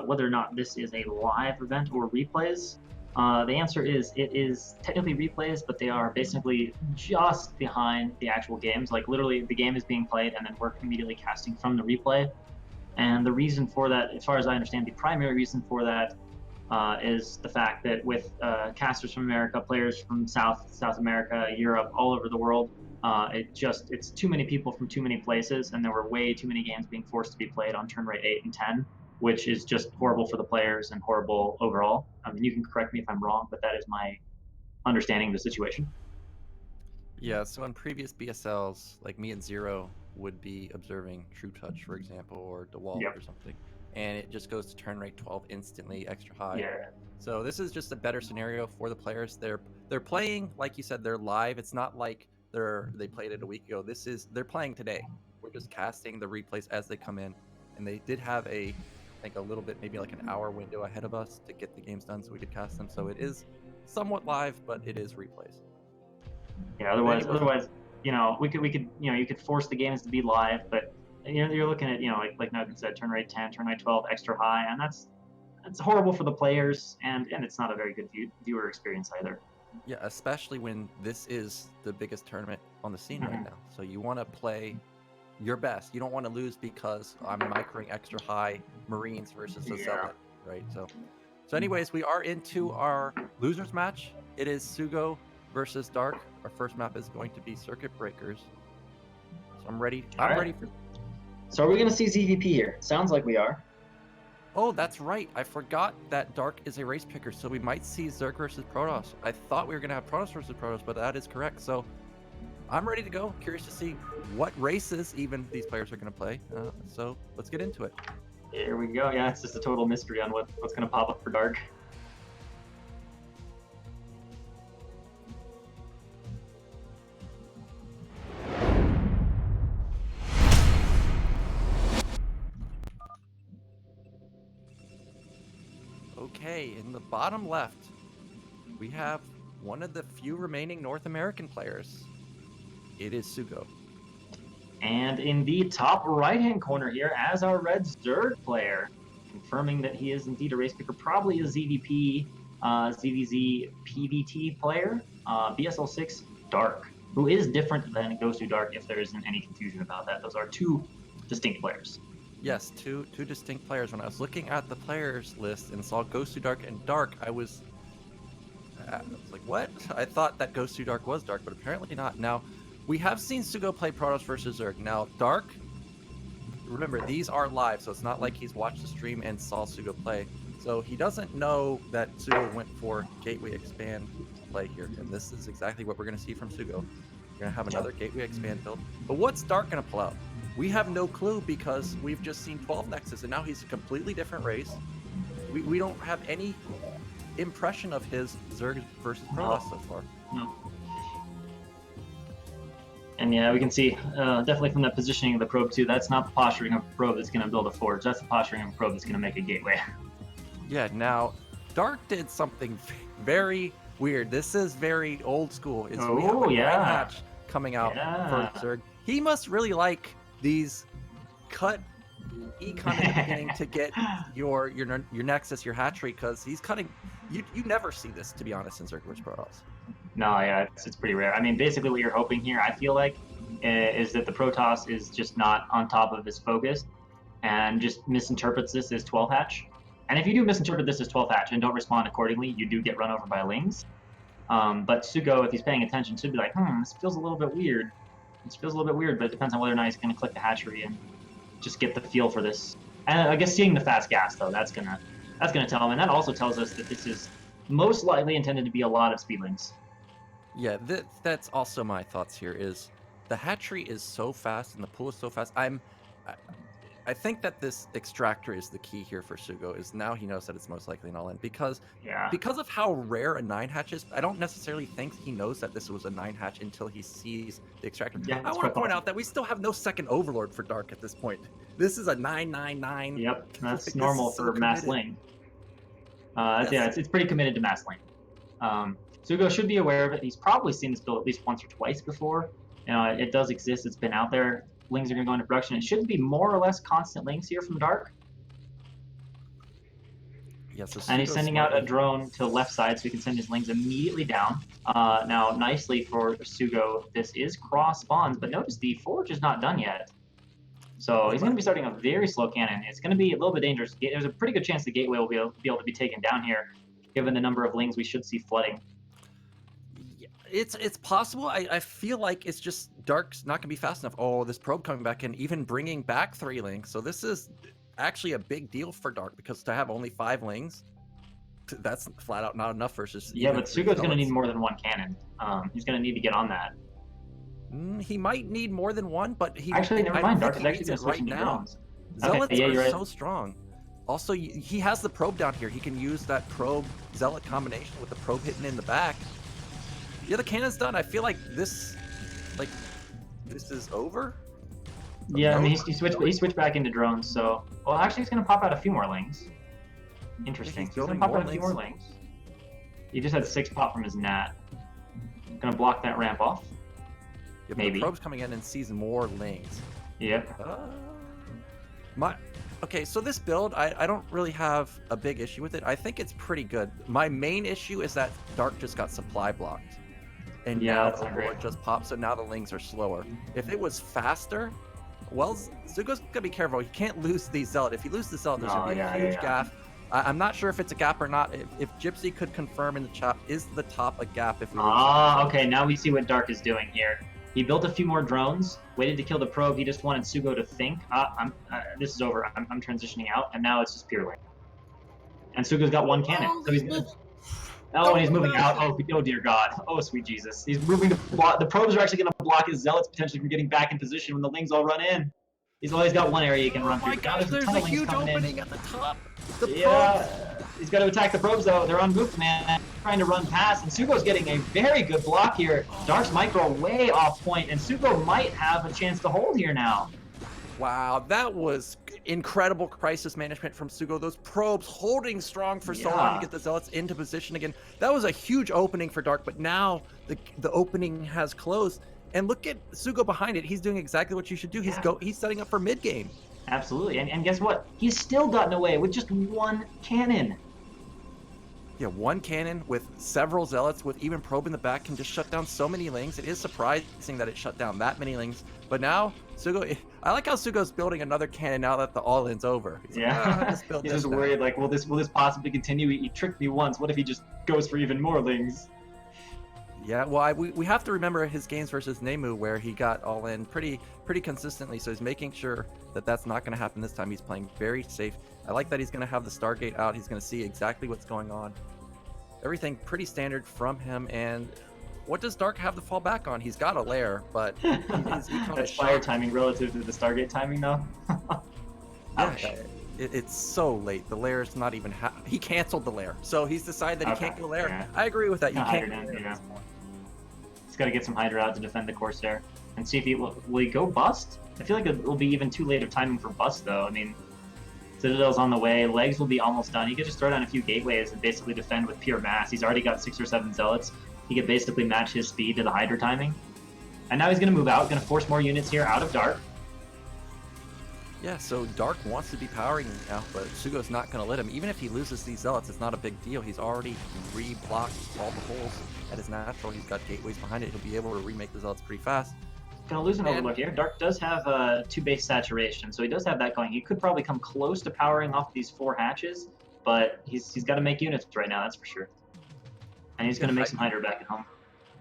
whether or not this is a live event or replays. The answer is it is technically replays, but they are basically just behind the actual games. Like literally, the game is being played, and then we're immediately casting from the replay. And the reason for that, as far as I understand, the primary reason for that is the fact that with casters from America, players from South America, Europe, all over the world, it's too many people from too many places, and there were way too many games being forced to be played on turn rate 8 and 10, which is just horrible for the players and horrible overall. I mean, you can correct me if I'm wrong, but that is my understanding of the situation. Yeah, so in previous BSLs, like me and Zero would be observing True Touch, for example, or DeWalt Yep. or something, and it just goes to turn rate 12 instantly, extra high. Yeah. So this is just a better scenario for the players. They're playing, like you said, they're live. It's not like they played it a week ago. They're playing today. We're just casting the replays as they come in, and they did have I think a little bit, maybe like an hour window ahead of us to get the games done so we could cast them. So it is somewhat live, but it is replays. Yeah. Otherwise, we could, you could force the games to be live, but you're looking at, like Nugget said, turn rate 10, turn rate 12, extra high, and that's horrible for the players, and it's not a very good viewer experience either. Yeah, especially when this is the biggest tournament on the scene right now. So you want to play your best. You don't want to lose because I'm microing extra high Marines versus a Zealot, right? So anyways, we are into our losers match. It is SuGo versus DarK. Our first map is going to be Circuit Breakers. So I'm ready. I'm ready for. So are we going to see ZVP here? Sounds like we are. Oh, that's right. I forgot that DarK is a race picker, so we might see Zerg versus Protoss. I thought we were going to have Protoss versus Protoss, but that is correct. So I'm ready to go. Curious to see what races even these players are going to play. So let's get into it. Here we go. Yeah, it's just a total mystery on what's going to pop up for DarK. Okay, in the bottom left, we have one of the few remaining North American players. It is SuGo. And in the top right-hand corner here, as our red Zerg player, confirming that he is indeed a race picker, probably a ZVP, ZVZ PVT player, BSL6 DarK, who is different than GoToDark if there isn't any confusion about that. Those are two distinct players. Yes, two distinct players. When I was looking at the players list and saw GoToDark and DarK, I was like, what? I thought that GoToDark was DarK, but apparently not. Now, we have seen SuGo play Protoss versus Zerg. Now, DarK, remember, these are live, so it's not like he's watched the stream and saw SuGo play. So he doesn't know that SuGo went for Gateway Expand play here, and this is exactly what we're going to see from SuGo. We're going to have another Gateway Expand build. But what's DarK going to pull out? We have no clue because we've just seen 12 Nexus, and now he's a completely different race. We don't have any impression of his Zerg versus Protoss so far. No. And yeah, we can see definitely from the positioning of the probe too, that's not the posturing of a probe that's going to build a forge. That's the posturing of a probe that's going to make a gateway. Yeah, now, DarK did something very weird. This is very old school. We have a hatch coming out for Zerg. He must really like these cut econ in the beginning to get your Nexus, your hatchery, because he's cutting. You never see this, to be honest, in Zerg versus Protoss. No, yeah, it's pretty rare. I mean, basically what you're hoping here, I feel like, is that the Protoss is just not on top of his focus and just misinterprets this as 12 hatch. And if you do misinterpret this as 12 hatch and don't respond accordingly, you do get run over by Lings. But SuGo, if he's paying attention, should be like, this feels a little bit weird. This feels a little bit weird, but it depends on whether or not he's going to click the hatchery and just get the feel for this. And I guess seeing the fast gas, though, that's gonna tell him. And that also tells us that this is most likely intended to be a lot of speedlings. Yeah, that's also my thoughts here. Is the hatchery is so fast and the pool is so fast. I think that this extractor is the key here for SuGo. Is now he knows that it's most likely an all-in because of how rare a 9 hatch is. I don't necessarily think he knows that this was a 9 hatch until he sees the extractor. Yeah, I want to point out that we still have no second overlord for DarK at this point. This is a 999. Yep, that's like, normal for mass lane. Yeah, it's pretty committed to mass lane. SuGo should be aware of it. He's probably seen this build at least once or twice before. It does exist. It's been out there. Lings are going to go into production. It should be more or less constant lings here from DarK. Yeah, so And he's SuGo sending out a smartly. drone to the left side so he can send his lings immediately down. Now, nicely for SuGo, this is cross spawns, but notice the forge is not done yet. So he's going to be starting a very slow cannon. It's going to be a little bit dangerous. There's a pretty good chance the gateway will be able to be taken down here, given the number of lings we should see flooding. Yeah, it's possible. I feel like it's just DarK's not gonna be fast enough. Oh, this probe coming back and even bringing back 3 lings. So this is actually a big deal for DarK because to have only 5 lings, that's flat out not enough versus Yeah, even but 3 SuGo's going to need zealots. more than 1 cannon. He's going to need to get on that. He might need more than 1, but Actually, never I don't mind. think DarK is he actually needs going it to switch right into now. drones. Zealots Okay, yeah, are you're right. so strong. Also, he has the probe down here. He can use that probe zealot combination with the probe hitting in the back. Yeah, the cannon's done. I feel like this is over. Yeah, I mean, No? he switched back into drones, so... Well, actually, he's going to pop out a few more lings. Interesting. He's So he's going building to pop more out a few more lings. lings. He just had 6 pop from his nat. Going to block that ramp off. Yeah, but Maybe. the probe's coming in and sees more lings. Yep. Okay, so this build, I don't really have a big issue with it. I think it's pretty good. My main issue is that DarK just got supply blocked. And Yeah, now that's the not great. Lord just popped, so now the lings are slower. If it was faster, well, SuGo's gonna be careful. He can't lose the zealot. If he loses the zealot, there's gonna be a huge gap. I'm not sure if it's a gap or not. If Gypsy could confirm in the chat, is the top a gap if we lose Okay, now we see what DarK is doing here. He built a few more drones, waited to kill the probe. He just wanted SuGo to think, this is over. I'm transitioning out, and now it's just pure lane. And SuGo's got 1 cannon, so he's gonna... Oh, and he's moving out. Oh dear God. Oh, sweet Jesus. He's moving to block. The probes are actually going to block his zealots potentially from getting back in position when the lings all run in. He's always got one area he can run through. Oh my gosh, there's a huge opening at the top. He's got to attack the probes though. They're on move, man. Trying to run past, and SuGo's getting a very good block here. DarK's micro way off point, and SuGo might have a chance to hold here now. Wow, that was incredible crisis management from SuGo. Those probes holding strong for so long to get the zealots into position again. That was a huge opening for DarK, but now the opening has closed. And look at SuGo behind it. He's doing exactly what you should do. He's setting up for mid game. Absolutely, and guess what? He's still gotten away with just 1 cannon. Yeah, 1 cannon with several zealots with even probe in the back can just shut down so many lings. It is surprising that it shut down that many lings. But now, SuGo, I like how SuGo's building another cannon now that the all-in's over. He's like, he's just worried, like, will this possibly continue? He tricked me once. What if he just goes for even more lings? Yeah, well, we have to remember his games versus Nemu where he got all in pretty consistently. So he's making sure that that's not going to happen this time. He's playing very safe. I like that he's going to have the Stargate out. He's going to see exactly what's going on. Everything pretty standard from him. And what does DarK have to fall back on? He's got a lair, but his econ That's is fire timing relative to the Stargate timing, though. Yeah, it's so late. The lair's not even... he canceled the lair. So he's decided that he can't go lair. Yeah. I agree with that. You can't go lair. He's got to get some Hydra out to defend the Corsair. And see if he... Will he go bust? I feel like it will be even too late of timing for bust, though. I mean... Citadel's on the way. Legs will be almost done. He could just throw down a few gateways and basically defend with pure mass. He's already got 6 or 7 zealots. He could basically match his speed to the Hydra timing. And now he's going to move out. Going to force more units here out of DarK. Yeah, so DarK wants to be powering now, but SuGo's not going to let him. Even if he loses these zealots, it's not a big deal. He's already re-blocked all the holes at his natural. He's got gateways behind it. He'll be able to remake the zealots pretty fast. Gonna lose an overlook here. DarK does have 2 base saturation, so he does have that going. He could probably come close to powering off these 4 hatches, but he's got to make units right now, that's for sure. And he's gonna make some Hydra back at home.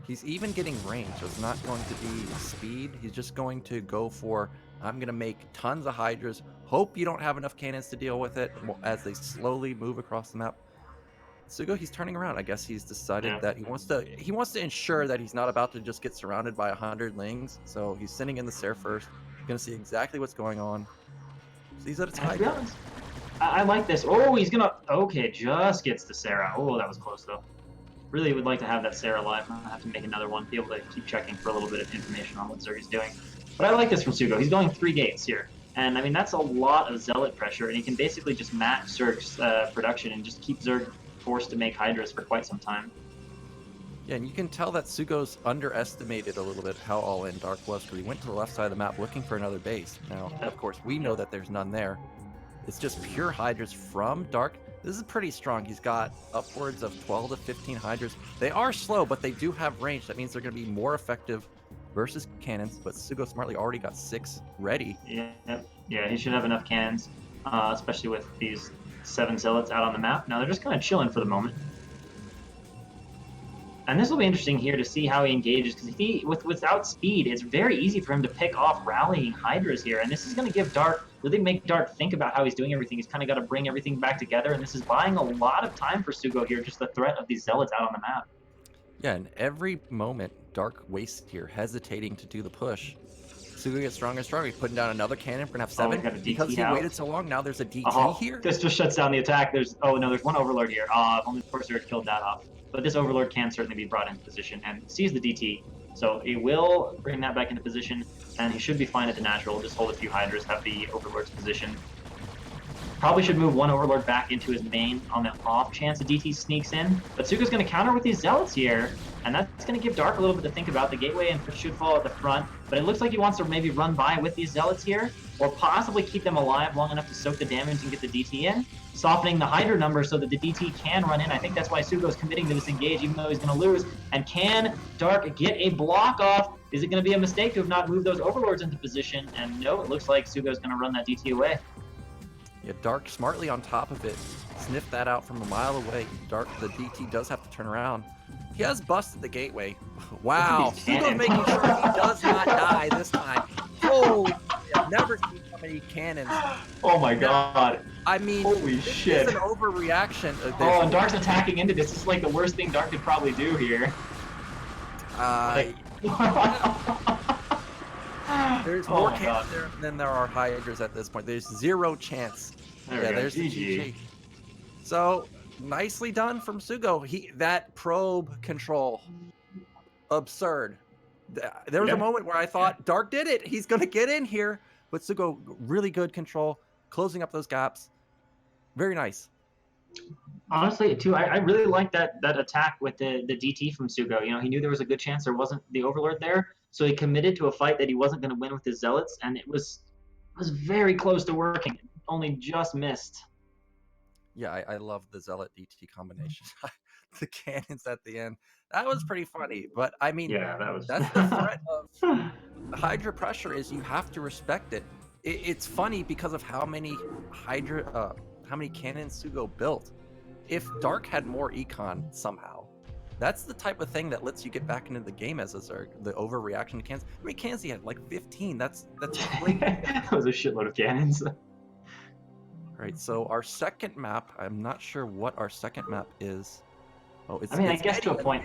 He's even getting range, so it's not going to be speed. He's just going to go for, I'm gonna make tons of Hydras. Hope you don't have enough cannons to deal with it as they slowly move across the map. SuGo, he's turning around. I guess he's decided that he wants to ensure that he's not about to just get surrounded by 100 lings. So he's sending in the Sarah first. Gonna see exactly what's going on. So he's at a tie. I like this. Oh, he's gonna... Okay, just gets the Sarah. Oh, that was close, though. Really would like to have that Sarah live. I'll have to make another one, be able to keep checking for a little bit of information on what Zerg is doing. But I like this from SuGo. He's going 3 gates here. And, I mean, that's a lot of Zealot pressure, and he can basically just match Zerg's production and just keep Zerg forced to make Hydras for quite some time. Yeah, and you can tell that SuGo's underestimated a little bit how all-in DarK was, because he went to the left side of the map looking for another base. Now, of course, we know that there's none there. It's just pure Hydras from DarK. This is pretty strong. He's got upwards of 12 to 15 Hydras. They are slow, but they do have range. That means they're going to be more effective versus cannons, but SuGo smartly already got 6 ready. Yeah, he should have enough cannons, especially with these 7 zealots out on the map. Now they're just kind of chilling for the moment. And this will be interesting here to see how he engages, because if he, without speed, it's very easy for him to pick off rallying Hydras here. And this is going to give DarK, really make DarK think about how he's doing everything. He's kind of got to bring everything back together, and this is buying a lot of time for SuGo here, just the threat of these zealots out on the map. Yeah, and every moment DarK wastes here, hesitating to do the push. SuGo gets stronger and stronger. He's putting down another cannon. We're going to have 7. Got a DT because he out. waited so long, now there's a DT here. This just shuts down the attack. There's one Overlord here. Only Corsair killed that off. But this Overlord can certainly be brought into position and sees the DT. So he will bring that back into position, and he should be fine at the natural. Just hold a few Hydras, have the Overlord's position. Probably should move one Overlord back into his main on the off chance a DT sneaks in. But SuGo's going to counter with these Zealots here, and that's going to give DarK a little bit to think about. The gateway and should fall at the front, but it looks like he wants to maybe run by with these Zealots here, or possibly keep them alive long enough to soak the damage and get the DT in, softening the Hydra number so that the DT can run in. I think that's why SuGo's committing to this engage, even though he's going to lose. And can DarK get a block off? Is it going to be a mistake to have not moved those Overlords into position? And no, it looks like SuGo's going to run that DT away. Yeah, DarK smartly on top of it. Sniffed that out from a mile away. DarK, the DT does have to turn around. He has busted the gateway. Wow. SuGo's making sure he does not die this time. Holy, I've never seen so many cannons. Oh my god. I mean, holy shit. This is an overreaction. And DarK's attacking into this. This is like the worst thing DarK could probably do here. There's more cannons there than there are Hydras at this point. There's 0 chance. There's GG. So nicely done from SuGo. That probe control, absurd. There was a moment where I thought DarK did it. He's gonna get in here, but SuGo really good control, closing up those gaps. Very nice. Honestly, too, I really like that attack with the DT from SuGo. You know, he knew there was a good chance there wasn't the Overlord there, so he committed to a fight that he wasn't going to win with his Zealots, and it was very close to working. Only just missed. Yeah, I love the Zealot DT combination. The cannons at the end. That was pretty funny, but I mean, that's the threat of Hydra pressure is you have to respect it. It's funny because of how many cannons SuGo built. If DarK had more econ somehow, that's the type of thing that lets you get back into the game as a Zerg. The overreaction to cannons. I mean, cannons he had like 15. That's great. That was a shitload of cannons. All right, so our second map. I'm not sure what our second map is. Oh, it's. I guess to a point.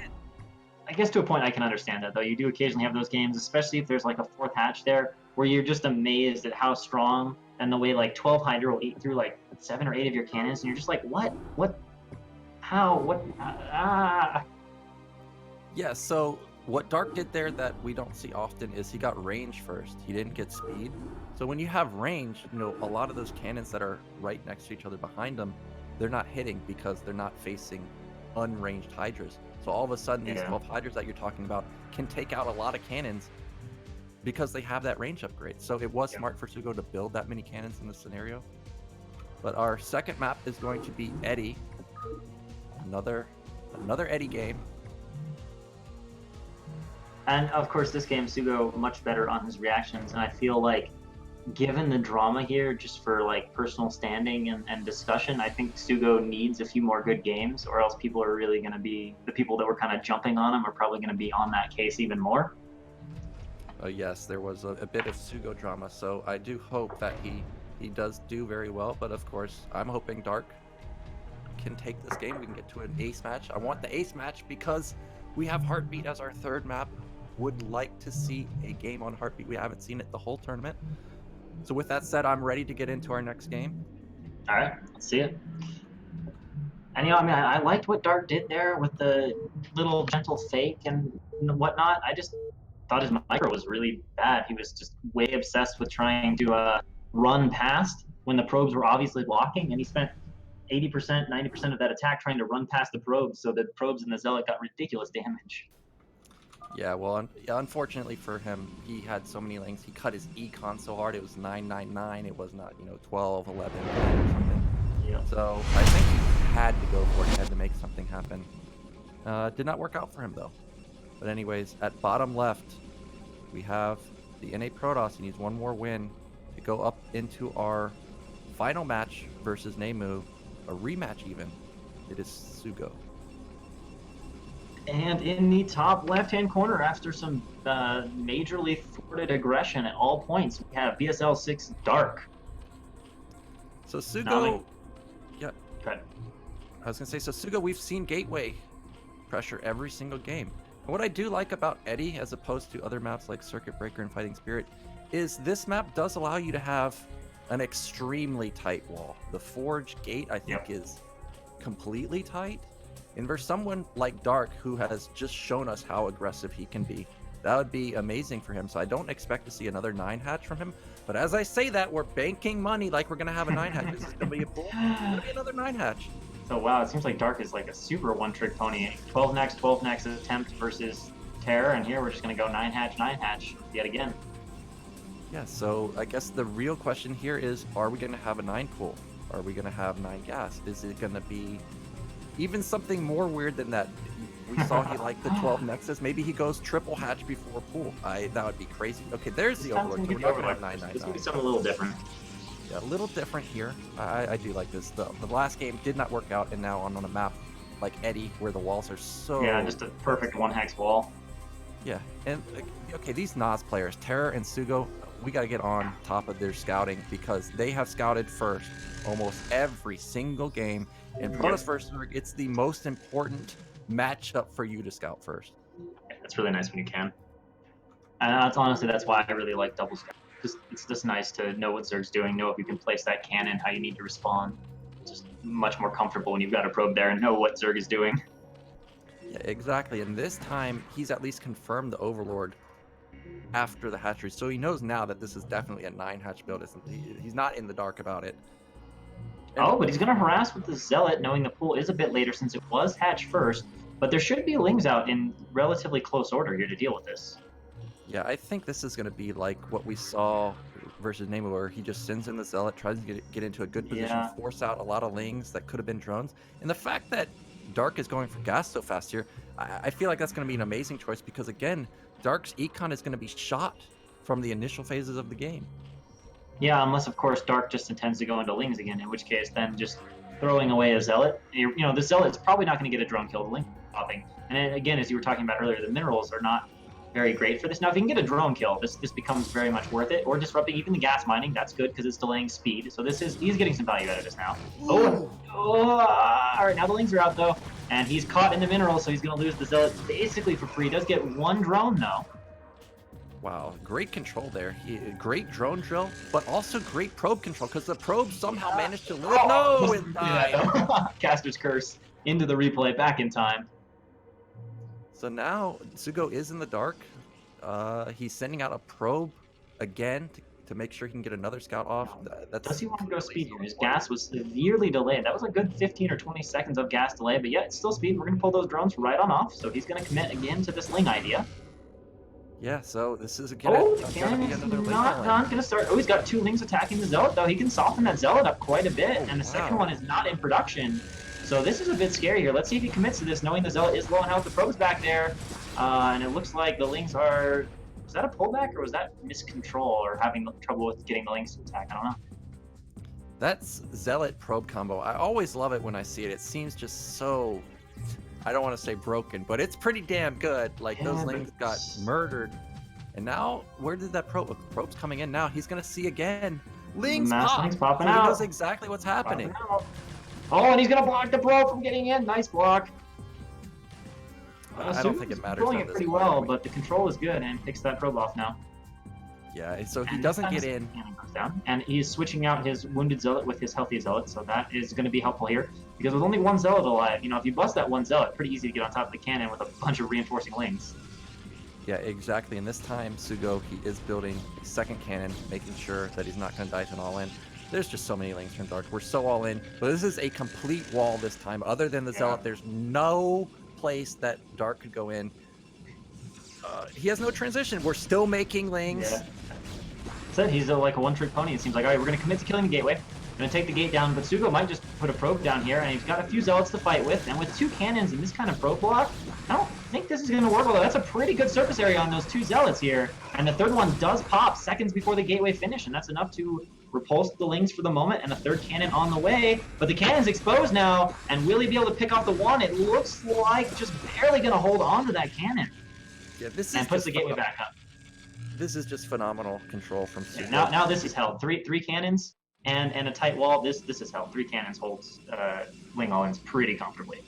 I guess to a point I can understand that, though. You do occasionally have those games, especially if there's like a 4th hatch there, where you're just amazed at how strong and the way like 12 Hydra will eat through like 7 or 8 of your cannons, and you're just like, what? How? Yeah, so what DarK did there that we don't see often is he got range first. He didn't get speed. So when you have range, a lot of those cannons that are right next to each other behind them, they're not hitting because they're not facing unranged Hydras. So all of a sudden, these 12 Hydras that you're talking about can take out a lot of cannons because they have that range upgrade. So it was smart for SuGo to build that many cannons in this scenario. But our second map is going to be Eddie. Another Eddie game. And of course, this game, SuGo much better on his reactions, and I feel like, given the drama here, just for like personal standing and discussion, I think SuGo needs a few more good games, or else people are really going to be, the people that were kind of jumping on him are probably going to be on that case even more. Yes, there was a bit of SuGo drama, so I do hope that he does do very well, but of course, I'm hoping DarK can take this game. We can get to an ace match. I want the ace match because we have Heartbeat as our third map. Would like to see a game on Heartbeat. We haven't seen it the whole tournament. So with that said, I'm ready to get into our next game. All right, let's see it. And I liked what DarK did there with the little gentle fake and whatnot. I just thought his micro was really bad. He was just way obsessed with trying to run past when the probes were obviously blocking, and he spent 80%, 90% of that attack trying to run past the probes, so the probes and the Zealot got ridiculous damage. Yeah, well, unfortunately for him, he had so many lanes. He cut his econ so hard. It was 999. It was not, 12, 11, 10 or something. Yeah. So I think he had to go for it. He had to make something happen. Did not work out for him, though. But anyways, at bottom left, we have the NA Protoss. He needs one more win to go up into our final match versus Nemu, a rematch even. It is SuGo. And in the top left-hand corner, after some majorly thwarted aggression at all points, we have BSL6 DarK. So SuGo, yeah. Okay. I was gonna say, so SuGo, we've seen Gateway pressure every single game. And what I do like about Eddie, as opposed to other maps like Circuit Breaker and Fighting Spirit, is this map does allow you to have an extremely tight wall. The Forge Gate, I think, is completely tight. And for someone like DarK, who has just shown us how aggressive he can be, that would be amazing for him. So I don't expect to see another 9 hatch from him. But as I say that, we're banking money like we're going to have a 9 hatch. This is going to be a pool. It's going to be another 9 hatch. So wow, it seems like DarK is like a super one-trick pony. 12 next attempt versus Terror, and here we're just going to go 9 hatch yet again. Yeah, so I guess the real question here is, are we going to have a 9 pool? Are we going to have 9 gas? Is it going to be even something more weird than that? We saw he liked the 12 Nexus. Maybe he goes triple hatch before pool. That would be crazy. Okay, there's the Overlord. We're not going to have 999. This is going to be something a little different. Yeah, a little different here. I do like this. The last game did not work out, and now on a map like Eddie, where the walls are so... Yeah, just a perfect 1-hex wall. Yeah, and okay, these Nas players, Terror and SuGo, we got to get on top of their scouting, because they have scouted first almost every single game. In Protoss versus ZZZero, it's the most important matchup for you to scout first. Yeah, that's really nice when you can. And that's why I really like double scout. It's just nice to know what Zerg's doing, know if you can place that cannon, how you need to respond. It's just much more comfortable when you've got a probe there and know what Zerg is doing. Yeah, exactly. And this time, he's at least confirmed the Overlord after the hatchery. So he knows now that this is definitely a 9 hatch build. He's not in the dark about it. And but he's going to harass with the Zealot, knowing the pool is a bit later since it was hatch first. But there should be Lings out in relatively close order here to deal with this. Yeah, I think this is going to be like what we saw versus Nemu, where he just sends in the Zealot, tries to get into a good position, force out a lot of Lings that could have been drones. And the fact that DarK is going for gas so fast here, I feel like that's going to be an amazing choice, because again, DarK's econ is going to be shot from the initial phases of the game. Yeah, unless of course DarK just intends to go into Lings again, in which case then just throwing away a Zealot. The Zealot's probably not going to get a drone kill, the Ling popping. And again, as you were talking about earlier, the minerals are not very great for this. Now, if you can get a drone kill, this becomes very much worth it. Or disrupting even the gas mining, that's good because it's delaying speed. So he's getting some value out of this now. All right, now the Lings are out though, and he's caught in the minerals, so he's going to lose the Zealot basically for free. He does get 1 drone though. Wow, great control there. Great drone drill, but also great probe control, because the probe somehow managed to live. No, it died. Caster's Curse into the replay, back in time. So now SuGo is in the dark. He's sending out a probe again to make sure he can get another scout off. Does he want to go speed here? His gas was severely delayed. That was a good 15 or 20 seconds of gas delay, but yeah, it's still speed. We're going to pull those drones right on off, so he's going to commit again to this Ling idea. Yeah, so this is again another not going to start. Oh, he's got 2 Lings attacking the Zealot, though. He can soften that Zealot up quite a bit, and the second one is not in production. So this is a bit scary here. Let's see if he commits to this, knowing the Zealot is low on health. The probe's back there, and it looks like the Lings are... Was that a pullback, or was that miscontrol, or having trouble with getting the Lings to attack? I don't know. That's Zealot probe combo. I always love it when I see it. It seems just so... I don't want to say broken, but it's pretty damn good. Like, those Lings got murdered. And now, where did that probe... Probe's coming in now. He's going to see again. Lings pop! Lings popping so out. He knows exactly what's happening. Oh, and he's going to block the probe from getting in. Nice block. I don't think it matters. Controlling it pretty well, but the control is good and picks that probe off now. Yeah, so he doesn't get in. Goes down, and he's switching out his wounded Zealot with his healthy Zealot, so that is going to be helpful here. Because with only 1 Zealot alive, if you bust that 1 Zealot, pretty easy to get on top of the cannon with a bunch of reinforcing Lings. Yeah, exactly. And this time, SuGo, he is building a second cannon, making sure that he's not going to die to an all-in. There's just so many Lings from DarK. We're so all in. But this is a complete wall this time. Other than the Zealot, there's no place that DarK could go in. he has no transition. We're still making lings. Yeah. Said he's like a one-trick pony. It seems like, all right, we're going to commit to killing the gateway. Going to take the gate down, but SuGo might just put a probe down here, and he's got a few zealots to fight with. And with 2 cannons and this kind of probe block, I don't think this is going to work, although that's a pretty good surface area on those 2 zealots here. And the third one does pop seconds before the gateway finish, and that's enough to repulse the lings for the moment, and a 3rd cannon on the way. But the cannon's exposed now, and will he be able to pick off the 1? It looks like just barely going to hold on to that cannon. Yeah, this is and puts the gateway back up. This is just phenomenal control from SuGo. Yeah, now this is held. Three cannons and a tight wall. This is held. 3 cannons holds Ling Allins pretty comfortably.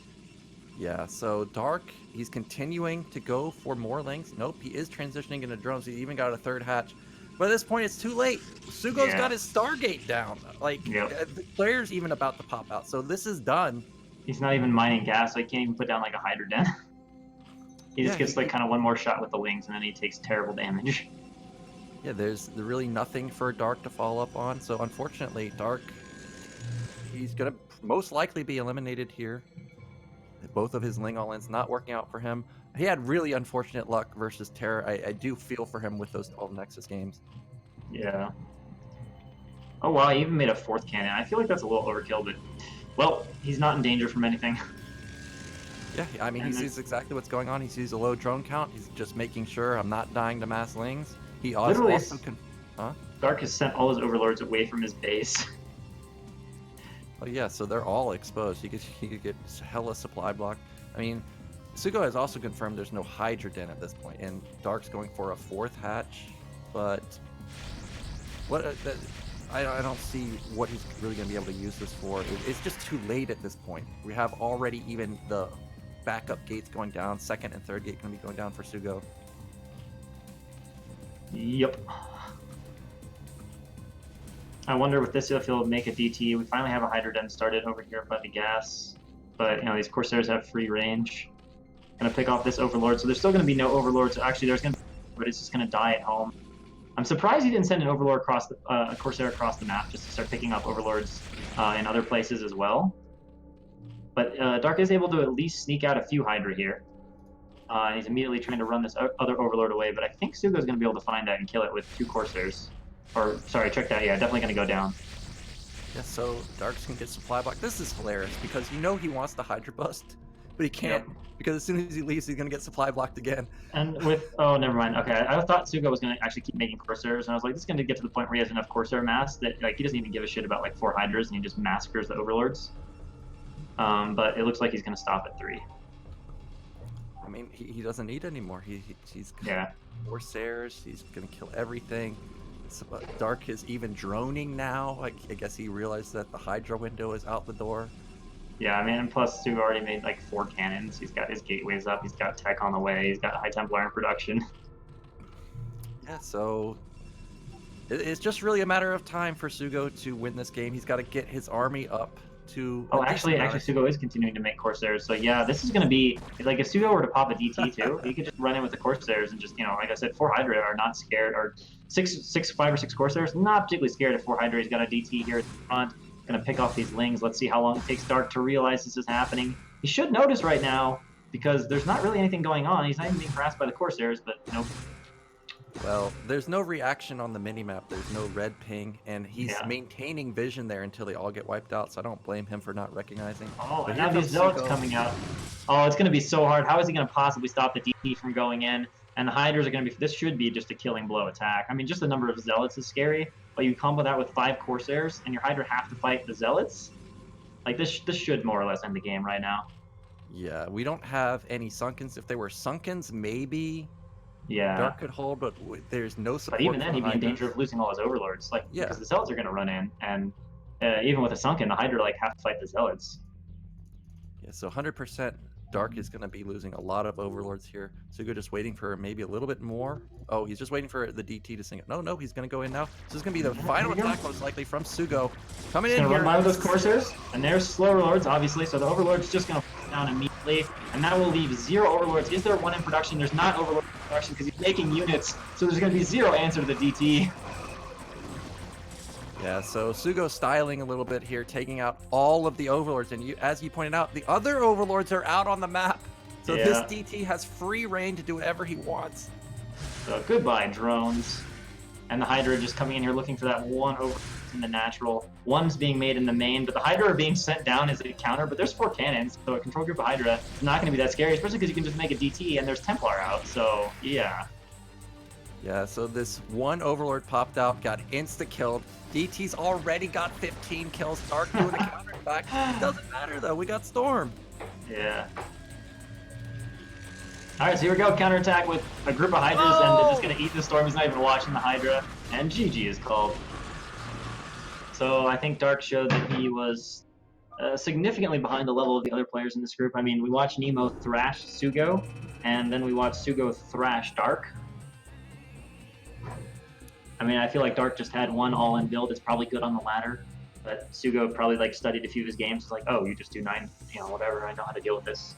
Yeah, so DarK, he's continuing to go for more lings. Nope, he is transitioning into drones. He even got a 3rd hatch. But at this point, it's too late. SuGo's got his Stargate down. Like, the player's even about to pop out. So this is done. He's not even mining gas, so he can't even put down like a Hydra Den. He just gets like kind of one more shot with the lings, and then he takes terrible damage. Yeah, there's really nothing for DarK to follow up on. So unfortunately, DarK, he's going to most likely be eliminated here. Both of his Ling All-Ins not working out for him. He had really unfortunate luck versus Terror. I do feel for him with those 12 Nexus games. Yeah. Oh wow, he even made a 4th cannon. I feel like that's a little overkill, but well, he's not in danger from anything. Yeah, I mean, he sees exactly what's going on. He sees a low drone count. He's just making sure I'm not dying to mass lings. He literally also can... Huh? DarK has sent all his overlords away from his base. Oh yeah, so they're all exposed. He could get hella supply block. I mean, SuGo has also confirmed there's no Hydra Den at this point, and DarK's going for a 4th hatch, but what I don't see what he's really going to be able to use this for. It's just too late at this point. We have already even the backup gates going down, 2nd and 3rd gate going to be going down for SuGo. Yep. I wonder with this if he'll make a DT. We finally have a Hydra Den started over here by the gas, but you know these Corsairs have free range. Gonna pick off this Overlord, so there's still gonna be no Overlords. Actually, there's gonna, but it's just gonna die at home. I'm surprised he didn't send an Overlord across the a Corsair across the map just to start picking up Overlords in other places as well. But DarK is able to at least sneak out a few Hydra here. And he's immediately trying to run this other Overlord away, but I think SuGo's gonna be able to find that and kill it with 2 Corsairs. Or, sorry, check that, yeah, definitely gonna go down. Yeah, so DarK's can get supply block. This is hilarious, because you know he wants the Hydra bust, but he can't, because as soon as he leaves, he's gonna get supply blocked again. And with, oh, never mind, okay, I thought SuGo was gonna actually keep making Corsairs, and I was like, this is gonna get to the point where he has enough Corsair mass that, like, he doesn't even give a shit about, like, 4 Hydras, and he just massacres the Overlords. But it looks like he's gonna stop at 3. I mean, he doesn't need anymore. He's got Corsairs, he's gonna kill everything. DarK is even droning now. Like, I guess he realized that the Hydra window is out the door. Yeah, I mean, and plus SuGo already made like 4 cannons. He's got his gateways up. He's got tech on the way. He's got High Templar in production. Yeah, so it's just really a matter of time for SuGo to win this game. He's got to get his army up to. Oh, actually, SuGo is continuing to make Corsairs. So yeah, this is going to be like if SuGo were to pop a DT too, he could just run in with the Corsairs and just, you know, like I said, 4 Hydra are not scared, or 5 or 6 Corsairs not particularly scared of 4 Hydra. He's got a DT here at the front, going to pick off these lings. Let's see how long it takes DarK to realize this is happening. He should notice right now because there's not really anything going on. He's not even being harassed by the Corsairs, but nope. Well, there's no reaction on the minimap. There's no red ping, and he's maintaining vision there until they all get wiped out, so I don't blame him for not recognizing. Oh, and now these Zealots coming out. Oh, it's going to be so hard. How is he going to possibly stop the DT from going in? And the Hydras are going to be, this should be just a killing blow attack. I mean, just the number of Zealots is scary, but you combo that with 5 Corsairs, and your Hydra have to fight the Zealots? Like, this should more or less end the game right now. Yeah, we don't have any Sunkens. If they were Sunkens, maybe... Yeah. DarK could hold, but there's no support. But even then, he'd be in danger of losing all his Overlords, like because the Zealots are going to run in, and even with a Sunken, the Hydra like have to fight the Zealots. Yeah, so 100% DarK is going to be losing a lot of Overlords here. SuGo just waiting for maybe a little bit more. Oh, he's just waiting for the DT to sink it. No, he's going to go in now. So this is going to be the final attack, most likely, from SuGo. Coming in here. Run by with those Corsairs, and there's slow Overlords, obviously, so the Overlord's just going to fall down immediately, and that will leave 0 Overlords. Is there 1 in production? There's not Overlord in production because he's making units, so there's going to be 0 answer to the DT. Yeah, so SuGo styling a little bit here, taking out all of the Overlords, and as you pointed out, the other Overlords are out on the map. So this DT has free reign to do whatever he wants. So goodbye, drones. And the Hydra just coming in here looking for that one over in the natural. One's being made in the main, but the Hydra are being sent down as a counter, but there's 4 cannons, so a control group of Hydra is not going to be that scary, especially because you can just make a DT and there's Templar out, so yeah. Yeah, so this one Overlord popped out, got insta-killed. DT's already got 15 kills. DarK doing a counter back. Doesn't matter, though. We got Storm. Yeah. Alright, so here we go. Counterattack with a group of Hydras, and they're just going to eat the Storm. He's not even watching the Hydra. And GG is called. So I think DarK showed that he was significantly behind the level of the other players in this group. I mean, we watched Nemo thrash SuGo, and then we watched SuGo thrash DarK. I mean, I feel like DarK just had one all-in build. It's probably good on the ladder, but SuGo probably like studied a few of his games. It's like, oh, you just do 9, whatever. I know how to deal with this.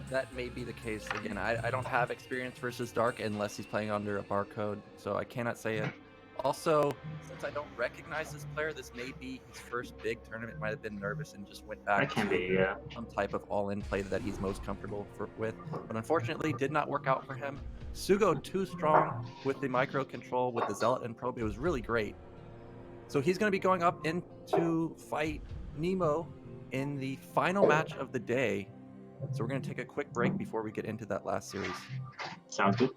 That may be the case. Again, I don't have experience versus DarK unless he's playing under a barcode, so I cannot say it. Also, since I don't recognize this player, this may be his first big tournament. Might have been nervous and just went back That can be, yeah. some type of all-in play that he's most comfortable with. But unfortunately, did not work out for him. SuGo too strong with the micro control, with the Zealot and Probe. It was really great. So he's going to be going up into fight Nemo in the final match of the day. So we're going to take a quick break before we get into that last series. Sounds good.